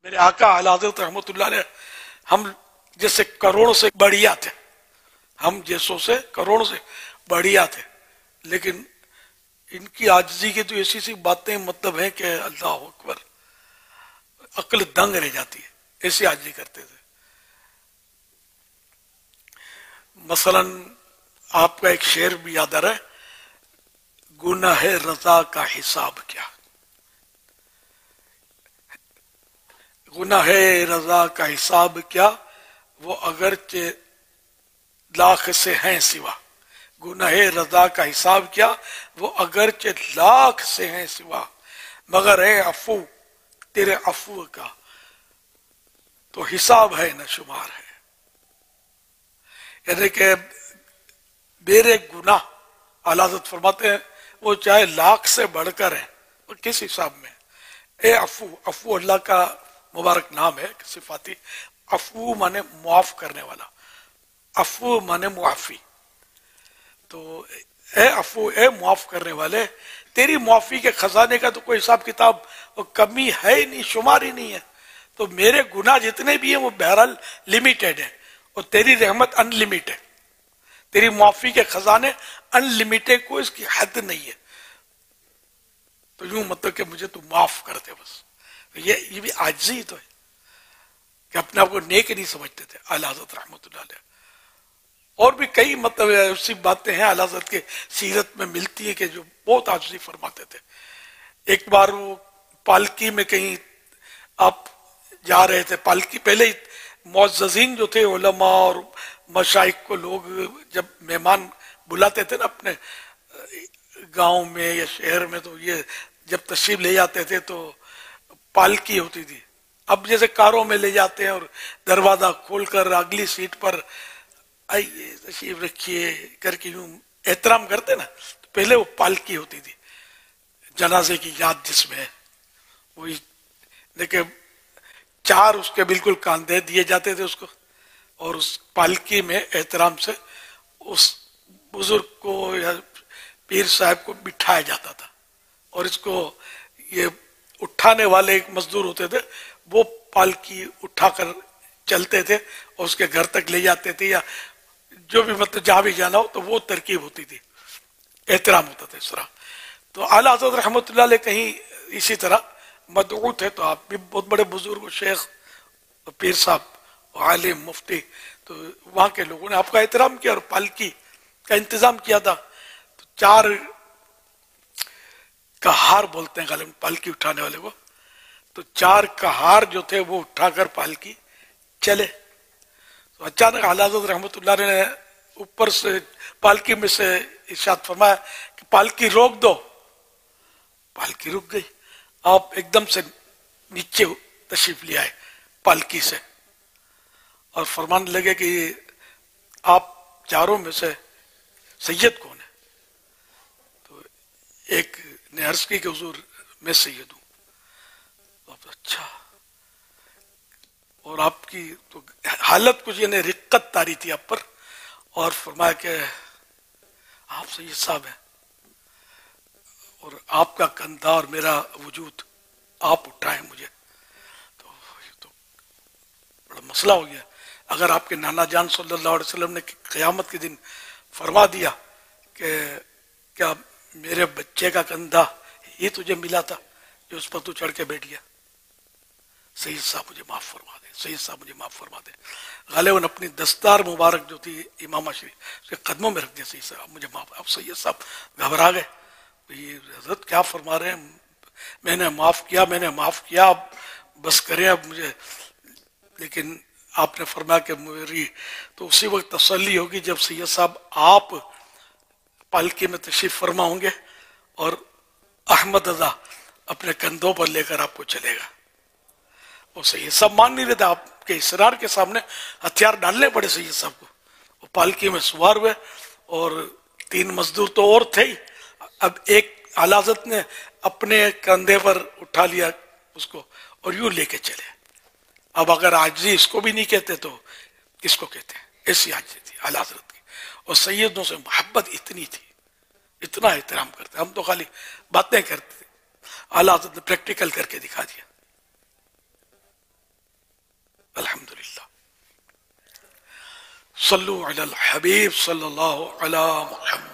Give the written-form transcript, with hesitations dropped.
میرے آقا اعلی حضرت رحمۃ اللہ علیہ ہم جیسے کروڑوں سے بڑھیا تھے، ہم جیسوں سے کروڑوں سے بڑھیا تھے، لیکن ان کی عاجزی کی تو ایسی سی باتیں مطلب ہیں کہ اللہ اکبر، عقل دنگ رہ جاتی ہے، ایسی عاجزی کرتے تھے۔ مثلا آپ کا ایک شعر بھی یاد آ رہا ہے، گناہ رضا کا حساب کیا، گناہ رضا کا حساب کیا، وہ اگرچہ لاکھ سے ہیں سوا، گناہ رضا کا حساب کیا وہ اگرچہ لاکھ سے ہیں سوا، مگر اے عفو تیرے عفو کا تو حساب ہے نہ شمار ہے۔ یعنی کہ میرے گناہ اعلیٰ حضرت فرماتے ہیں وہ چاہے لاکھ سے بڑھ کر ہیں، وہ کس حساب میں؟ اے عفو، عفو اللہ کا مبارک نام ہے صفاتی، عفو مانے معاف کرنے والا، عفو مانے معافی، تو اے عفو اے معاف کرنے والے، تیری معافی کے خزانے کا تو کوئی حساب کتاب اور کمی ہے ہی نہیں، شمار ہی نہیں ہے، تو میرے گناہ جتنے بھی ہیں وہ بہرحال لمیٹڈ ہیں، اور تیری رحمت ان لمیٹڈ، تیری معافی کے خزانے ان لمیٹڈ، کوئی اس کی حد نہیں ہے، تو یوں مطلب کہ مجھے تو معاف کر دے بس۔ یہ بھی عاجزی تو ہے کہ اپنے آپ کو نیک نہیں سمجھتے تھے اعلیٰ حضرت رحمۃ اللہ علیہ۔ اور بھی کئی مطلب ایسی باتیں ہیں اعلیٰ حضرت کے سیرت میں ملتی ہیں کہ جو بہت عاجزی فرماتے تھے۔ ایک بار وہ پالکی میں کہیں آپ جا رہے تھے، پالکی پہلے ہی معززین جو تھے علماء اور مشائخ کو لوگ جب مہمان بلاتے تھے نا اپنے گاؤں میں یا شہر میں، تو یہ جب تشریف لے جاتے تھے تو پالکی ہوتی تھی، اب جیسے کاروں میں لے جاتے ہیں اور دروازہ کھول کر اگلی سیٹ پر آئیے تشریف رکھیے کر کے یوں احترام کرتے نا، تو پہلے وہ پالکی ہوتی تھی جنازے کی یاد جس میں ہے وہی، لیکن چار اس کے بالکل کاندھے دیے جاتے تھے اس کو، اور اس پالکی میں احترام سے اس بزرگ کو یا پیر صاحب کو بٹھایا جاتا تھا، اور اس کو یہ اٹھانے والے ایک مزدور ہوتے تھے وہ پالکی اٹھا کر چلتے تھے اور اس کے گھر تک لے جاتے تھے، یا جو بھی مطلب جہاں بھی جانا ہو تو وہ ترکیب ہوتی تھی، احترام ہوتا تھا اس طرح۔ تو اعلیٰ حضرت رحمۃ اللہ علیہ کہیں اسی طرح مدعو تھے، تو آپ بھی بہت بڑے بزرگ شیخ پیر صاحب عالم مفتی، تو وہاں کے لوگوں نے آپ کا احترام کیا اور پالکی کا انتظام کیا تھا، تو چار کہار بولتے ہیں غالباً پالکی اٹھانے والے کو، تو چار کہار جو تھے وہ اٹھا کر پالکی چلے، تو اچانک اعلیٰ حضرت رحمۃ اللہ علیہ نے اوپر سے پالکی میں سے ارشاد فرمایا کہ پالکی روک دو، پالکی رک گئی، آپ ایک دم سے نیچے تشریف لے آئے پالکی سے اور فرمانے لگے کہ آپ چاروں میں سے سید کون ہے؟ تو ایک نے عرض کی کہ حضور میں سید ہوں۔ اچھا، اور آپ کی تو حالت کچھ یعنی رقت طاری تھی آپ پر، اور فرمایا کہ آپ سید صاحب ہیں اور آپ کا کندھا اور میرا وجود آپ اٹھائیں مجھے، تو یہ تو بڑا مسئلہ ہو گیا۔ اگر آپ کے نانا جان صلی اللہ علیہ وسلم نے قیامت کے دن فرما دیا کہ کیا میرے بچے کا کندھا یہ تجھے ملا تھا جو اس پر تو چڑھ کے بیٹھ گیا، سید صاحب مجھے معاف فرما دے، سید صاحب مجھے معاف فرما دے۔ غالباً اپنی دستار مبارک جو تھی امامہ شریف اس کے قدموں میں رکھ دیا، سید صاحب مجھے معاف۔ اب سید صاحب گھبرا گئے، یہ حضرت کیا فرما رہے ہیں، میں نے معاف کیا، میں نے معاف کیا، اب بس کریں اب مجھے، لیکن آپ نے فرمایا کہ میری تو اسی وقت تسلی ہوگی جب سید صاحب آپ پالکی میں تشریف فرما ہوں گے اور احمد رضا اپنے کندھوں پر لے کر آپ کو چلے گا۔ وہ سید صاحب مان نہیں رہتے، آپ کے اصرار کے سامنے ہتھیار ڈالنے پڑے سید صاحب کو، وہ پالکی میں سوار ہوئے اور تین مزدور تو اور تھے ہی، اب ایک اعلیٰ حضرت نے اپنے کندھے پر اٹھا لیا اس کو اور یوں لے کے چلے۔ اب اگر عاجزی اس کو بھی نہیں کہتے تو کس کو کہتے ہیں؟ ایسی عاجزی تھی اعلیٰ حضرت کی، اور سیدوں سے محبت اتنی تھی، اتنا احترام کرتے، ہم تو خالی باتیں کرتے تھے، اعلیٰ حضرت نے پریکٹیکل کر کے دکھا دیا۔ صلو علی الحبیب صلی اللہ علی محمد.